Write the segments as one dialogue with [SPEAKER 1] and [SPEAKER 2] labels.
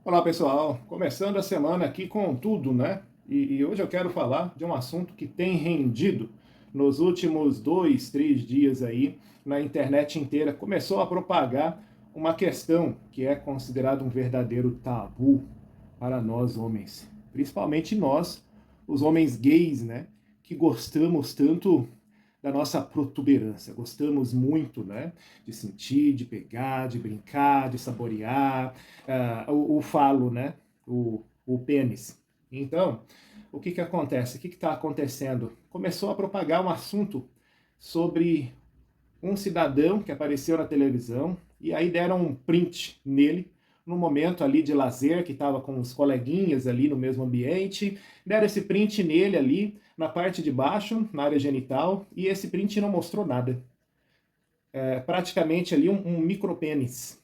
[SPEAKER 1] Olá pessoal, começando a semana aqui com tudo, né? E hoje eu quero falar de um assunto que tem rendido nos últimos 2, 3 dias aí na internet inteira. Começou a propagar uma questão que é considerada um verdadeiro tabu para nós homens, principalmente nós, os homens gays, né? Que gostamos tanto da nossa protuberância. Gostamos muito, né, de sentir, de pegar, de brincar, de saborear o falo, né, o pênis. Então, o que acontece? O que está acontecendo? Começou a propagar um assunto sobre um cidadão que apareceu na televisão e aí deram um print nele no momento ali de lazer, que estava com os coleguinhas ali no mesmo ambiente, deram esse print nele ali, na parte de baixo, na área genital, e esse print não mostrou nada. É praticamente ali um micropênis.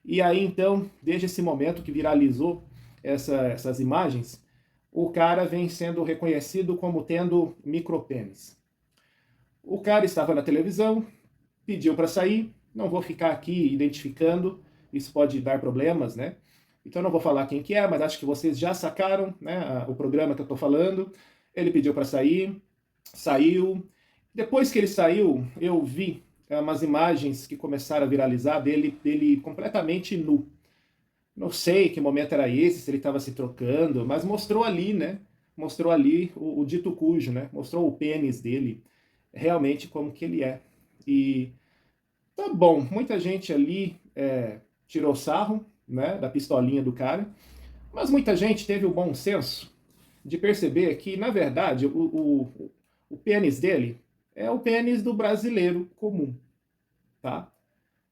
[SPEAKER 1] E aí então, desde esse momento que viralizou essas imagens, o cara vem sendo reconhecido como tendo micropênis. O cara estava na televisão, pediu para sair, não vou ficar aqui identificando, isso pode dar problemas, né? Então não vou falar quem que é, mas acho que vocês já sacaram, né, o programa que eu estou falando. Ele pediu para sair, saiu. Depois que ele saiu, eu vi umas imagens que começaram a viralizar dele completamente nu. Não sei que momento era esse, se ele estava se trocando, mas mostrou ali, né? Mostrou ali o dito cujo, né? Mostrou o pênis dele, realmente como que ele é. E tá bom, muita gente ali tirou sarro, né, da pistolinha do cara, mas muita gente teve o bom senso de perceber que, na verdade, o pênis dele é o pênis do brasileiro comum, tá?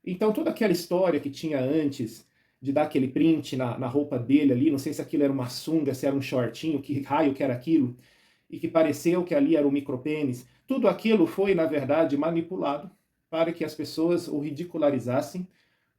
[SPEAKER 1] Então toda aquela história que tinha antes de dar aquele print na roupa dele ali, não sei se aquilo era uma sunga, se era um shortinho, que raio que era aquilo, e que pareceu que ali era um micropênis, tudo aquilo foi, na verdade, manipulado para que as pessoas o ridicularizassem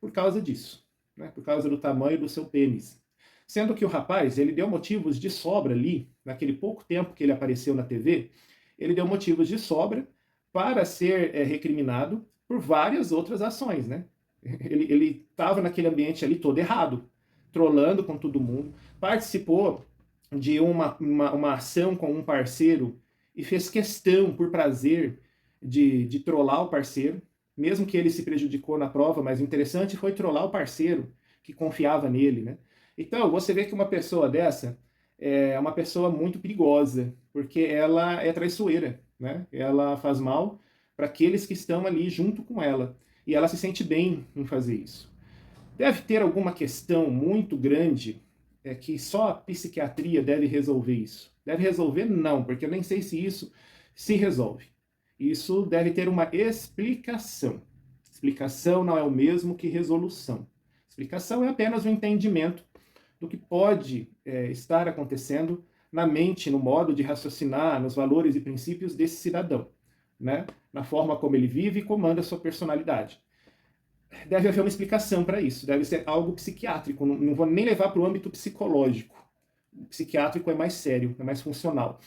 [SPEAKER 1] por causa disso, né? Por causa do tamanho do seu pênis. Sendo que o rapaz, ele deu motivos de sobra ali, naquele pouco tempo que ele apareceu na TV, ele deu motivos de sobra para ser recriminado por várias outras ações, né? Ele estava naquele ambiente ali todo errado, trolando com todo mundo, participou de uma ação com um parceiro e fez questão, por prazer, de trollar o parceiro, mesmo que ele se prejudicou na prova, mas o interessante foi trollar o parceiro, que confiava nele, né? Então, você vê que uma pessoa dessa é uma pessoa muito perigosa, porque ela é traiçoeira, né? Ela faz mal para aqueles que estão ali junto com ela, e ela se sente bem em fazer isso. Deve ter alguma questão muito grande que só a psiquiatria deve resolver isso. Deve resolver? Não, porque eu nem sei se isso se resolve. Isso deve ter uma explicação. Explicação não é o mesmo que resolução. Explicação é apenas o entendimento do que pode estar acontecendo na mente, no modo de raciocinar, nos valores e princípios desse cidadão, né? Na forma como ele vive e comanda a sua personalidade. Deve haver uma explicação para isso, deve ser algo psiquiátrico, não vou nem levar para o âmbito psicológico. O psiquiátrico é mais sério, é mais funcional.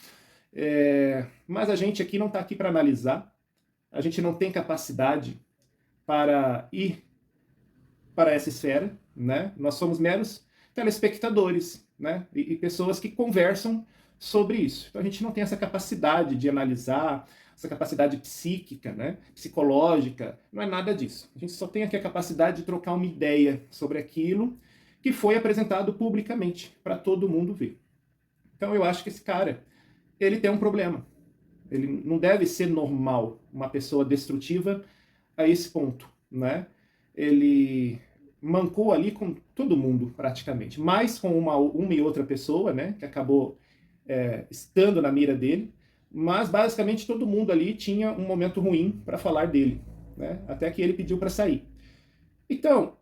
[SPEAKER 1] Mas a gente aqui não está aqui para analisar, a gente não tem capacidade para ir para essa esfera, né? Nós somos meros telespectadores, né? E pessoas que conversam sobre isso. Então a gente não tem essa capacidade de analisar, essa capacidade psíquica, né? Psicológica, não é nada disso. A gente só tem aqui a capacidade de trocar uma ideia sobre aquilo que foi apresentado publicamente para todo mundo ver. Então eu acho que esse cara, ele tem um problema. Ele não deve ser normal, uma pessoa destrutiva a esse ponto, né? Ele mancou ali com todo mundo, praticamente. Mais com uma e outra pessoa, né? Que acabou estando na mira dele. Mas, basicamente, todo mundo ali tinha um momento ruim para falar dele, né? Até que ele pediu para sair. Então,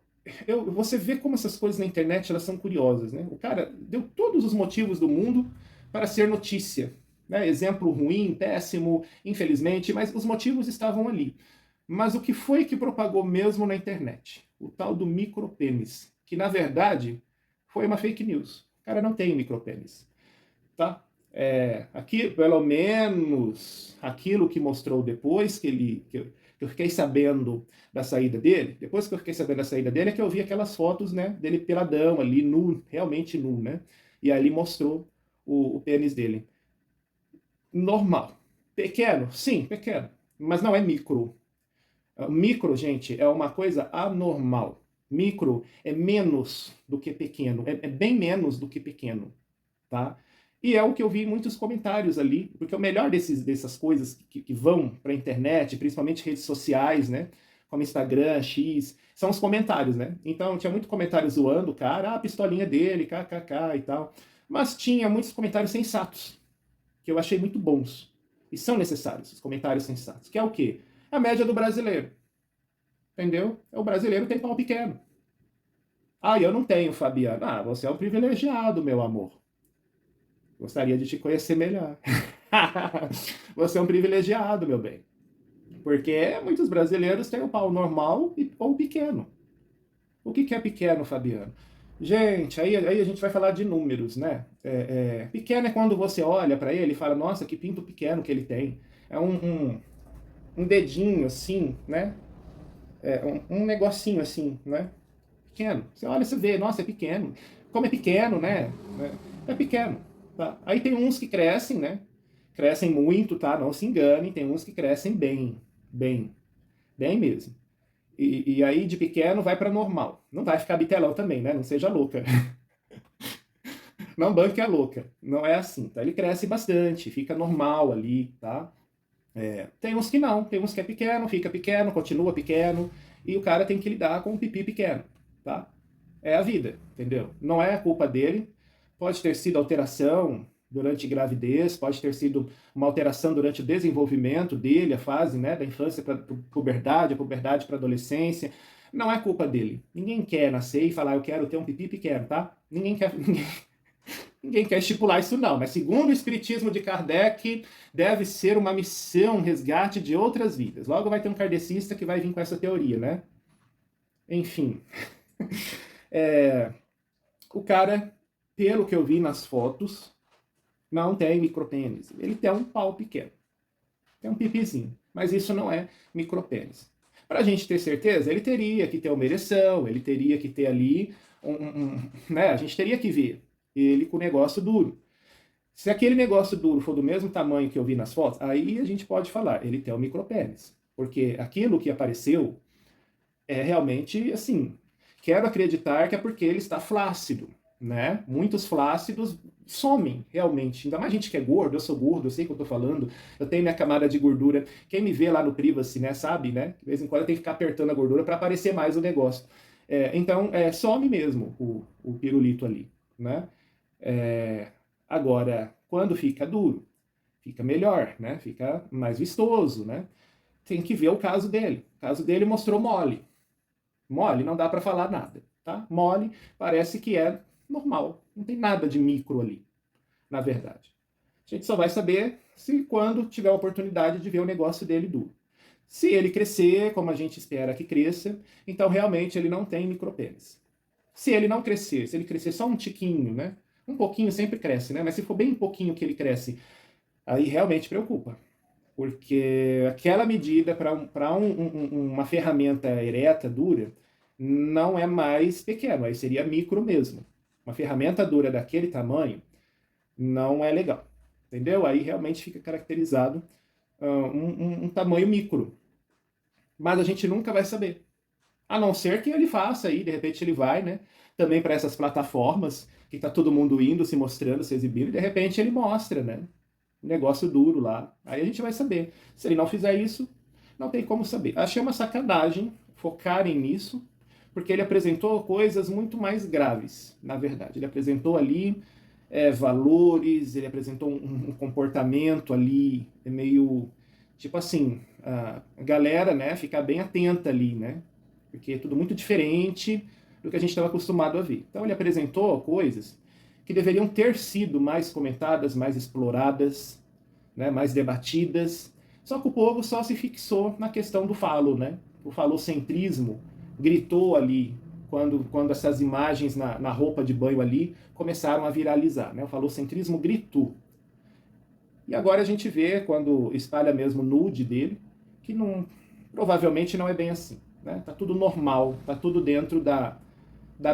[SPEAKER 1] você vê como essas coisas na internet elas são curiosas, né? O cara deu todos os motivos do mundo para ser notícia, né? Exemplo ruim, péssimo, infelizmente, mas os motivos estavam ali. Mas o que foi que propagou mesmo na internet? O tal do micropênis, que na verdade foi uma fake news. O cara não tem micropênis, tá? Aqui, pelo menos, aquilo que mostrou depois que que eu fiquei sabendo da saída dele, depois que eu fiquei sabendo da saída dele, é que eu vi aquelas fotos, né, dele peladão ali, nu, realmente nu, né? E aí ele mostrou o pênis dele. Normal. Pequeno? Sim, pequeno. Mas não é micro. Micro, gente, é uma coisa anormal. Micro é menos do que pequeno. É bem menos do que pequeno, tá? E é o que eu vi em muitos comentários ali, porque o melhor dessas coisas que vão para a internet, principalmente redes sociais, né? Como Instagram, X, são os comentários, né? Então tinha muito comentário zoando o cara, a pistolinha dele, kkk e tal. Mas tinha muitos comentários sensatos, que eu achei muito bons. E são necessários, os comentários sensatos. Que é o quê? A média do brasileiro. Entendeu? O brasileiro tem pau pequeno. Ah, eu não tenho, Fabiano. Ah, você é um privilegiado, meu amor. Gostaria de te conhecer melhor. Você é um privilegiado, meu bem. Porque muitos brasileiros têm o pau normal ou pequeno. O que é pequeno, Fabiano? Gente, aí a gente vai falar de números, né? Pequeno é quando você olha para ele e fala, nossa, que pinto pequeno que ele tem. É um dedinho assim, né? Um negocinho assim, né? Pequeno. Você olha, você vê, nossa, é pequeno. Como é pequeno, né? É pequeno. Tá? Aí tem uns que crescem, né? Crescem muito, tá? Não se enganem. Tem uns que crescem bem, bem, bem mesmo. E aí de pequeno vai para normal. Não vai ficar bitelão também, né? Não seja louca. Não banque a louca. Não é assim, tá? Ele cresce bastante, fica normal ali, tá? Tem uns que não, tem uns que é pequeno, fica pequeno, continua pequeno, e o cara tem que lidar com um pipi pequeno, tá? É a vida, entendeu? Não é a culpa dele. Pode ter sido alteração durante gravidez, pode ter sido uma alteração durante o desenvolvimento dele, a fase, né, da infância para puberdade, a puberdade para adolescência. Não é culpa dele. Ninguém quer nascer e falar, eu quero ter um pipi pequeno, tá? Ninguém quer, ninguém quer estipular isso não, mas segundo o espiritismo de Kardec, deve ser uma missão, um resgate de outras vidas. Logo vai ter um kardecista que vai vir com essa teoria, né? Enfim. O cara, pelo que eu vi nas fotos, não tem micropênis. Ele tem um pau pequeno. Tem um pipizinho. Mas isso não é micropênis. Para a gente ter certeza, ele teria que ter uma ereção, ele teria que ter ali né? A gente teria que ver ele com o negócio duro. Se aquele negócio duro for do mesmo tamanho que eu vi nas fotos, aí a gente pode falar, ele tem um micropênis. Porque aquilo que apareceu é realmente assim. Quero acreditar que é porque ele está flácido, né? Muitos flácidos somem, realmente. Ainda mais gente que é gordo, eu sou gordo, eu sei o que eu tô falando, eu tenho minha camada de gordura. Quem me vê lá no Privacy, né, sabe, né? De vez em quando eu tenho que ficar apertando a gordura para aparecer mais o negócio. Então, some mesmo o pirulito ali, né? Agora, quando fica duro, fica melhor, né? Fica mais vistoso, né? Tem que ver o caso dele. O caso dele mostrou mole. Mole, não dá para falar nada, tá? Mole parece que é normal, não tem nada de micro ali, na verdade. A gente só vai saber se quando tiver a oportunidade de ver o negócio dele duro. Se ele crescer, como a gente espera que cresça, então realmente ele não tem micropênis. Se ele não crescer, se ele crescer só um tiquinho, né? Um pouquinho sempre cresce, né? Mas se for bem pouquinho que ele cresce, aí realmente preocupa. Porque aquela medida para uma ferramenta ereta, dura, não é mais pequeno, aí seria micro mesmo. Uma ferramenta dura daquele tamanho não é legal, entendeu? Aí realmente fica caracterizado um tamanho micro. Mas a gente nunca vai saber. A não ser que ele faça aí, de repente ele vai, né? Também para essas plataformas que tá todo mundo indo, se mostrando, se exibindo, e de repente ele mostra, né? Um negócio duro lá. Aí a gente vai saber. Se ele não fizer isso, não tem como saber. Achei uma sacanagem focarem nisso, porque ele apresentou coisas muito mais graves, na verdade. Ele apresentou ali valores, ele apresentou um comportamento ali meio, tipo assim, a galera, né, ficar bem atenta ali, né? Porque é tudo muito diferente do que a gente estava acostumado a ver. Então ele apresentou coisas que deveriam ter sido mais comentadas, mais exploradas, né, mais debatidas. Só que o povo só se fixou na questão do falo, né? O falocentrismo gritou ali quando essas imagens na roupa de banho ali começaram a viralizar, né? O falocentrismo gritou. E agora a gente vê, quando espalha mesmo nude dele, que não Provavelmente não é bem assim, né? Tá tudo normal, tá tudo dentro da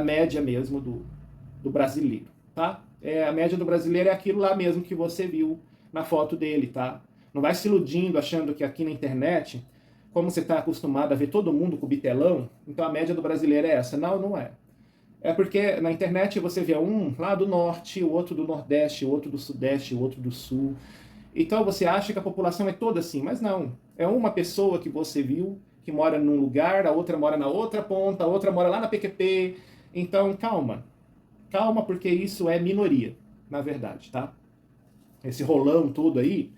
[SPEAKER 1] média mesmo do brasileiro, tá? A média do brasileiro é aquilo lá mesmo que você viu na foto dele, tá? Não vai se iludindo achando que aqui na internet, como você está acostumado a ver todo mundo com bitelão, então a média do brasileiro é essa. Não, não é. É porque na internet você vê um lá do norte, o outro do nordeste, o outro do sudeste, o outro do sul. Então você acha que a população é toda assim, mas não. É uma pessoa que você viu, que mora num lugar, a outra mora na outra ponta, a outra mora lá na PQP. Então calma. Calma, porque isso é minoria, na verdade, tá? Esse rolão todo aí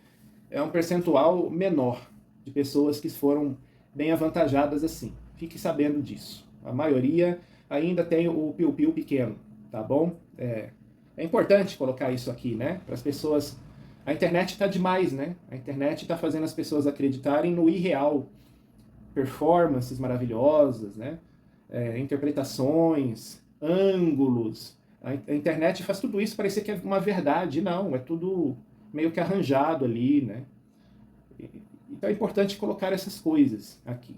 [SPEAKER 1] é um percentual menor de pessoas que foram bem avantajadas assim. Fique sabendo disso. A maioria ainda tem o piu-piu pequeno, tá bom? É importante colocar isso aqui, né? Para as pessoas. A internet está demais, né? A internet está fazendo as pessoas acreditarem no irreal. Performances maravilhosas, né? Interpretações, ângulos. A internet faz tudo isso parecer que é uma verdade. Não, é tudo meio que arranjado ali, né? Então é importante colocar essas coisas aqui.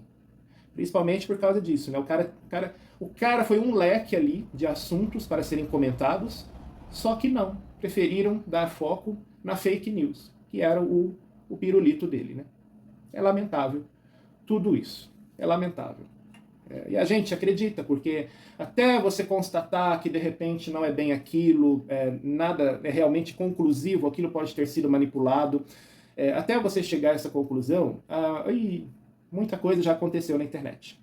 [SPEAKER 1] Principalmente por causa disso, né? O cara foi um leque ali de assuntos para serem comentados, só que não. Preferiram dar foco na fake news, que era o pirulito dele, né? É lamentável tudo isso. É lamentável. E a gente acredita, porque até você constatar que de repente não é bem aquilo, nada é realmente conclusivo, aquilo pode ter sido manipulado, até você chegar a essa conclusão, muita coisa já aconteceu na internet.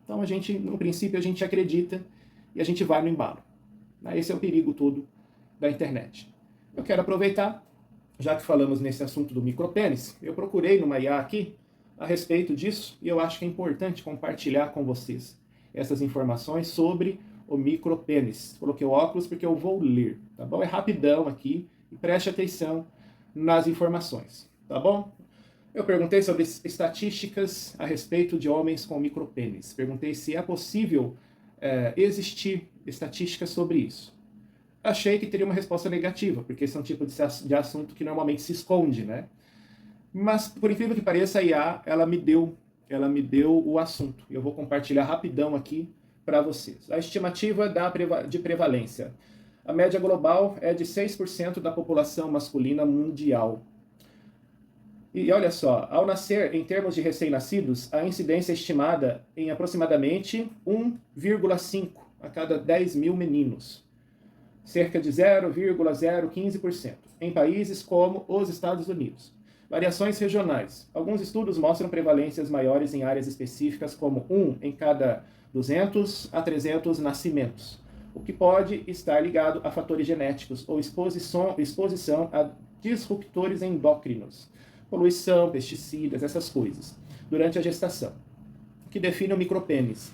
[SPEAKER 1] Então a gente, no princípio, a gente acredita e a gente vai no embalo. Esse é o perigo todo da internet. Eu quero aproveitar, já que falamos nesse assunto do micropênis, eu procurei numa IA aqui a respeito disso e eu acho que é importante compartilhar com vocês essas informações sobre o micropênis. Coloquei o óculos porque eu vou ler, tá bom? É rapidão aqui e preste atenção nas informações, tá bom? Eu perguntei sobre estatísticas a respeito de homens com micropênis. Perguntei se é possível existir estatísticas sobre isso. Achei que teria uma resposta negativa, porque esse é um tipo de assunto que normalmente se esconde, né? Mas, por incrível que pareça, a IA, ela me deu o assunto. Eu vou compartilhar rapidão aqui para vocês. A estimativa de prevalência. A média global é de 6% da população masculina mundial. E olha só, ao nascer, em termos de recém-nascidos, a incidência é estimada em aproximadamente 1,5 a cada 10 mil meninos. Cerca de 0,015%, em países como os Estados Unidos. Variações regionais. Alguns estudos mostram prevalências maiores em áreas específicas, como 1 em cada 200 a 300 nascimentos, o que pode estar ligado a fatores genéticos ou exposição a disruptores endócrinos, poluição, pesticidas, essas coisas, durante a gestação, que define o micropênis.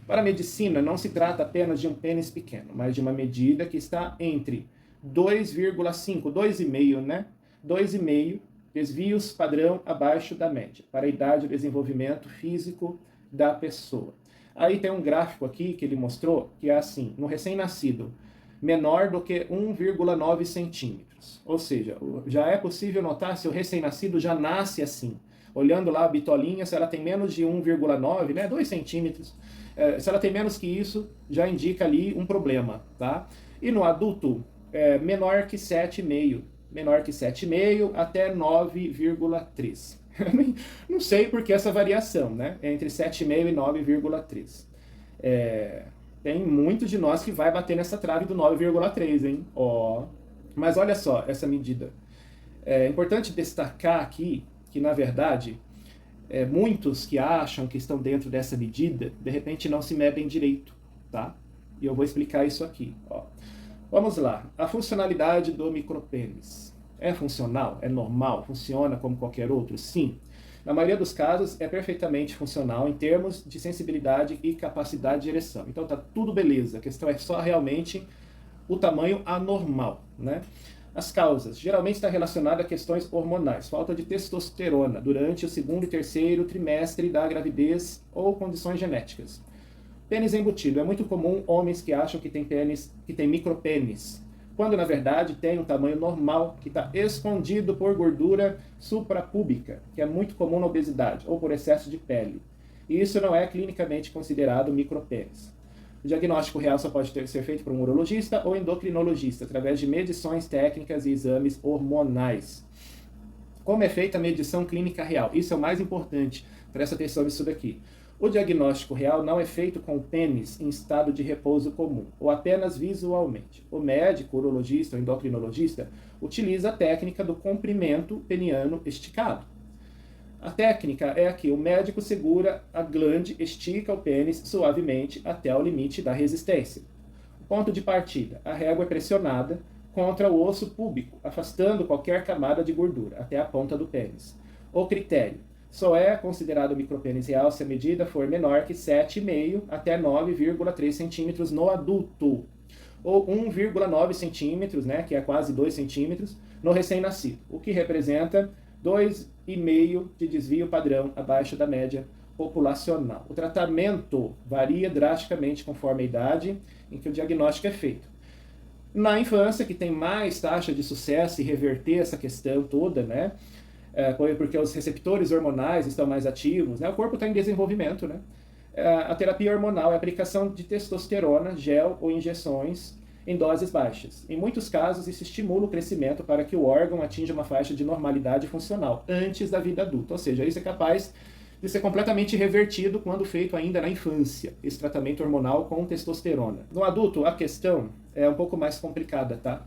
[SPEAKER 1] Para a medicina, não se trata apenas de um pênis pequeno, mas de uma medida que está entre 2,5, 2,5, né? 2,5 desvios padrão abaixo da média, para a idade e desenvolvimento físico da pessoa. Aí tem um gráfico aqui que ele mostrou, que é assim, no recém-nascido, menor do que 1,9 centímetros. Ou seja, já é possível notar se o recém-nascido já nasce assim. Olhando lá a bitolinha, se ela tem menos de 1,9, né, 2 centímetros, se ela tem menos que isso, já indica ali um problema, tá? E no adulto, menor que 7,5. Menor que 7,5 até 9,3. Não sei por que essa variação, né? Entre 7,5 e 9,3. Tem muitos de nós que vai bater nessa trave do 9,3, hein? Mas olha só essa medida. É importante destacar aqui que, na verdade, muitos que acham que estão dentro dessa medida, de repente não se medem direito, tá? E eu vou explicar isso aqui, ó. Vamos lá. A funcionalidade do micropênis. É funcional? É normal? Funciona como qualquer outro? Sim. Na maioria dos casos, é perfeitamente funcional em termos de sensibilidade e capacidade de ereção. Então tá tudo beleza. A questão é só realmente o tamanho anormal, né? As causas. Geralmente está relacionada a questões hormonais. Falta de testosterona durante o segundo e terceiro trimestre da gravidez ou condições genéticas. Pênis embutido. É muito comum homens que acham que tem micropênis quando na verdade tem um tamanho normal que está escondido por gordura suprapúbica, que é muito comum na obesidade, ou por excesso de pele. E isso não é clinicamente considerado micropênis. O diagnóstico real só pode ser feito por um urologista ou endocrinologista, através de medições técnicas e exames hormonais. Como é feita a medição clínica real? Isso é o mais importante, presta atenção nisso daqui. O diagnóstico real não é feito com o pênis em estado de repouso comum, ou apenas visualmente. O médico, urologista ou endocrinologista utiliza a técnica do comprimento peniano esticado. A técnica é a que o médico segura a glande, estica o pênis suavemente até o limite da resistência. O ponto de partida: a régua é pressionada contra o osso púbico, afastando qualquer camada de gordura até a ponta do pênis. O critério: só é considerado micropênis real se a medida for menor que 7,5 até 9,3 centímetros no adulto, ou 1,9 centímetros, né, que é quase 2 centímetros, no recém-nascido, o que representa 2,5 de desvio padrão abaixo da média populacional. O tratamento varia drasticamente conforme a idade em que o diagnóstico é feito. Na infância, que tem mais taxa de sucesso em reverter essa questão toda, né? Porque os receptores hormonais estão mais ativos, né? O corpo está em desenvolvimento, né? A terapia hormonal é a aplicação de testosterona, gel ou injeções em doses baixas. Em muitos casos, isso estimula o crescimento para que o órgão atinja uma faixa de normalidade funcional antes da vida adulta. Ou seja, isso é capaz de ser completamente revertido quando feito ainda na infância, esse tratamento hormonal com testosterona. No adulto, a questão é um pouco mais complicada, tá?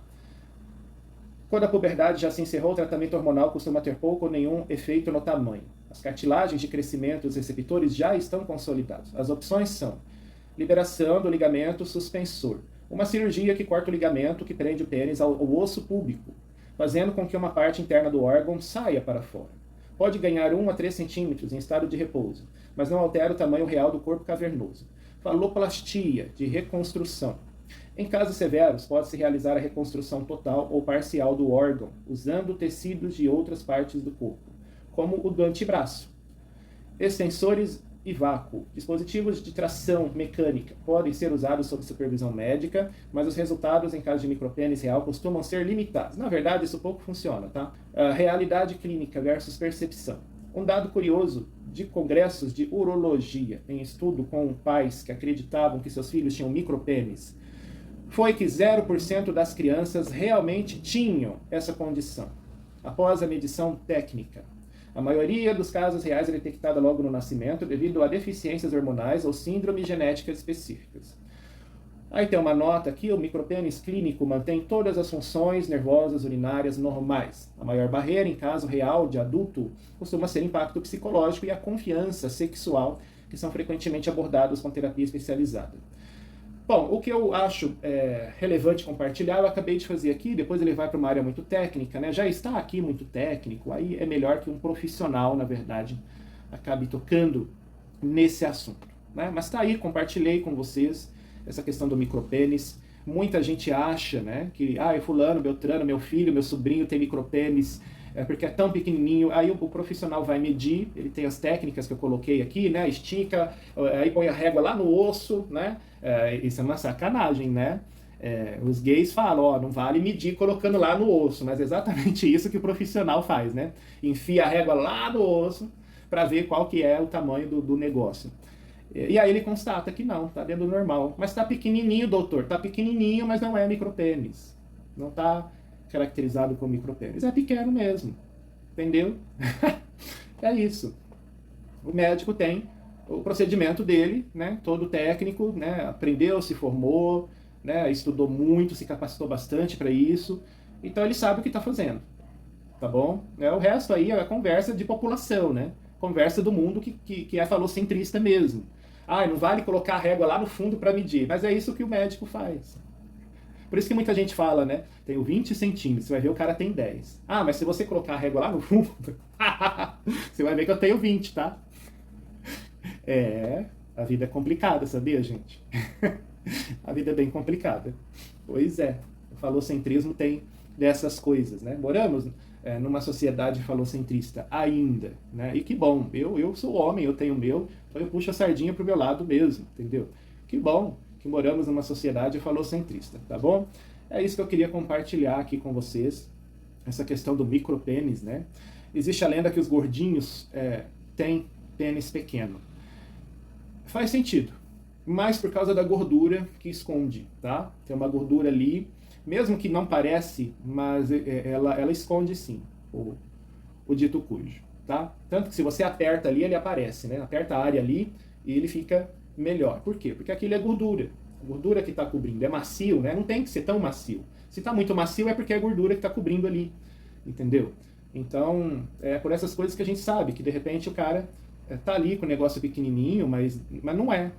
[SPEAKER 1] Quando a puberdade já se encerrou, o tratamento hormonal costuma ter pouco ou nenhum efeito no tamanho. As cartilagens de crescimento dos receptores já estão consolidados. As opções são liberação do ligamento suspensor, uma cirurgia que corta o ligamento que prende o pênis ao osso púbico, fazendo com que uma parte interna do órgão saia para fora. Pode ganhar 1 a 3 centímetros em estado de repouso, mas não altera o tamanho real do corpo cavernoso. Faloplastia, de reconstrução. Em casos severos, pode-se realizar a reconstrução total ou parcial do órgão, usando tecidos de outras partes do corpo, como o do antebraço. Extensores e vácuo. Dispositivos de tração mecânica podem ser usados sob supervisão médica, mas os resultados em caso de micropênis real costumam ser limitados. Na verdade, isso pouco funciona, tá? Realidade clínica versus percepção. Um dado curioso de congressos de urologia em estudo com pais que acreditavam que seus filhos tinham micropênis foi que 0% das crianças realmente tinham essa condição, após a medição técnica. A maioria dos casos reais é detectada logo no nascimento devido a deficiências hormonais ou síndromes genéticas específicas. Aí tem uma nota aqui: o micropênis clínico mantém todas as funções nervosas urinárias normais. A maior barreira, em caso real de adulto, costuma ser o impacto psicológico e a confiança sexual, que são frequentemente abordados com terapia especializada. Bom, o que eu acho relevante compartilhar, eu acabei de fazer aqui, depois ele vai para uma área muito técnica, né? Já está aqui muito técnico, aí é melhor que um profissional, na verdade, acabe tocando nesse assunto, né? Mas está aí, compartilhei com vocês essa questão do micropênis. Muita gente acha, né, que fulano, beltrano, meu filho, meu sobrinho tem micropênis, porque é tão pequenininho. Aí o profissional vai medir, ele tem as técnicas que eu coloquei aqui, né, estica, aí põe a régua lá no osso, né, isso é uma sacanagem, né. Os gays falam, não vale medir colocando lá no osso, mas é exatamente isso que o profissional faz, né, enfia a régua lá no osso para ver qual que é o tamanho do negócio. E aí ele constata que não, está dentro do normal. Mas está pequenininho, doutor. Está pequenininho, mas não é micropênis. Não está caracterizado como micropênis. É pequeno mesmo. Entendeu? É isso. O médico tem o procedimento dele, né? Todo técnico, né? Aprendeu, se formou, né? Estudou muito, se capacitou bastante para isso. Então ele sabe o que está fazendo. Tá bom? O resto aí é a conversa de população, né? Conversa do mundo que é falocentrista mesmo. Não vale colocar a régua lá no fundo para medir, mas é isso que o médico faz. Por isso que muita gente fala, né? Tenho 20 centímetros, você vai ver o cara tem 10. Mas se você colocar a régua lá no fundo, você vai ver que eu tenho 20, tá? A vida é complicada, sabia, gente? A vida é bem complicada. Pois é, o falocentrismo tem dessas coisas, né? Moramos numa sociedade falocentrista ainda, né? E que bom, eu sou homem, eu tenho o meu, então eu puxo a sardinha pro meu lado mesmo, entendeu? Que bom que moramos numa sociedade falocentrista, tá bom? É isso que eu queria compartilhar aqui com vocês, essa questão do micropênis, né? Existe a lenda que os gordinhos têm pênis pequeno. Faz sentido, mas por causa da gordura que esconde, tá? Tem uma gordura ali, mesmo que não parece, mas ela esconde sim o dito cujo, tá? Tanto que se você aperta ali, ele aparece, né? Aperta a área ali e ele fica melhor. Por quê? Porque aquilo é gordura. A gordura que está cobrindo é macio, né? Não tem que ser tão macio. Se está muito macio é porque é gordura que está cobrindo ali, entendeu? Então, é por essas coisas que a gente sabe que de repente o cara tá ali com o negócio pequenininho, mas não é.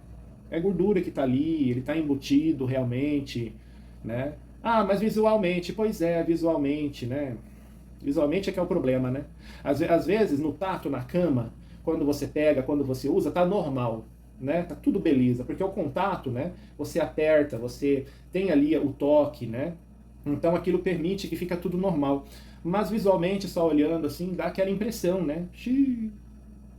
[SPEAKER 1] É gordura que tá ali, ele tá embutido realmente, né? Ah, mas visualmente, pois é, visualmente, né? Visualmente é que é o problema, né? Às vezes, no tato, na cama, quando você pega, quando você usa, tá normal, né? Tá tudo beleza, porque o contato, né? Você aperta, você tem ali o toque, né? Então aquilo permite que fica tudo normal. Mas visualmente, só olhando assim, dá aquela impressão, né? Xiii,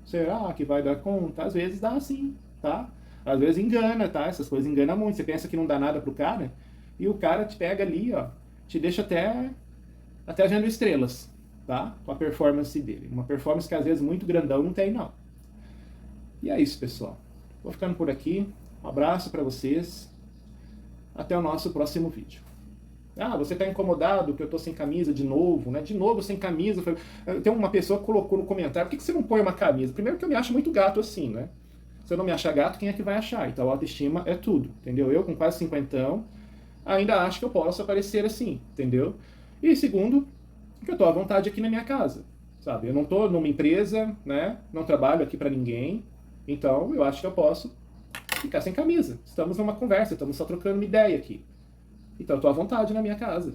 [SPEAKER 1] será que vai dar conta? Às vezes dá sim, tá? Às vezes engana, tá? Essas coisas enganam muito. Você pensa que não dá nada pro cara, e o cara te pega ali, ó, te deixa até vendo estrelas, tá? Com a performance dele. Uma performance que às vezes muito grandão não tem, não. E é isso, pessoal. Vou ficando por aqui. Um abraço para vocês. Até o nosso próximo vídeo. Ah, você está incomodado que eu estou sem camisa de novo, né? De novo sem camisa. Tem uma pessoa que colocou no comentário, por que você não põe uma camisa? Primeiro que eu me acho muito gato assim, né? Se eu não me achar gato, quem é que vai achar? Então a autoestima é tudo, entendeu? Eu com quase 50, ainda acho que eu posso aparecer assim, entendeu? E segundo, que eu estou à vontade aqui na minha casa, sabe? Eu não estou numa empresa, né? Não trabalho aqui para ninguém, então eu acho que eu posso ficar sem camisa. Estamos numa conversa, estamos só trocando uma ideia aqui. Então eu tô à vontade na minha casa.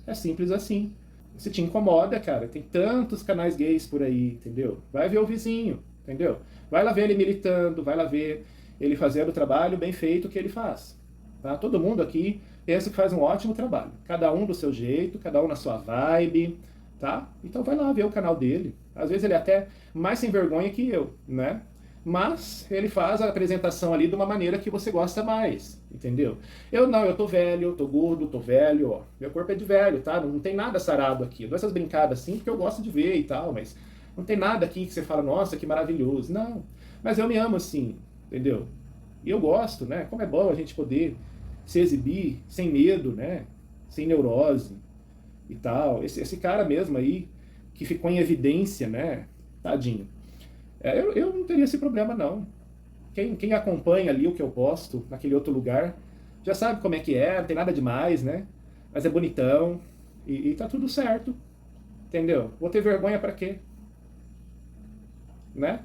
[SPEAKER 1] É simples assim. Se te incomoda, cara, tem tantos canais gays por aí, entendeu? Vai ver o vizinho, entendeu? Vai lá ver ele militando, vai lá ver ele fazendo o trabalho bem feito que ele faz. Tá? Todo mundo aqui pensa que faz um ótimo trabalho. Cada um do seu jeito, cada um na sua vibe, tá? Então vai lá ver o canal dele. Às vezes ele é até mais sem vergonha que eu, né? Mas ele faz a apresentação ali de uma maneira que você gosta mais, entendeu? Eu não, eu tô velho, tô gordo, tô velho, ó. Meu corpo é de velho, tá? Não tem nada sarado aqui. Eu dou essas brincadas assim porque eu gosto de ver e tal, mas não tem nada aqui que você fala, nossa, que maravilhoso. Não, mas eu me amo assim, entendeu? E eu gosto, né? Como é bom a gente poder se exibir sem medo, né? Sem neurose e tal. Esse cara mesmo aí, que ficou em evidência, né? Tadinho. Eu não teria esse problema, não. Quem acompanha ali o que eu posto naquele outro lugar já sabe como é que é, não tem nada demais, né? Mas é bonitão e tá tudo certo, entendeu? Vou ter vergonha pra quê? Né?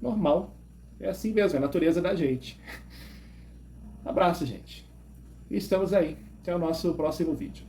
[SPEAKER 1] Normal. É assim mesmo, é a natureza da gente. Abraço, gente. E estamos aí. Até o nosso próximo vídeo.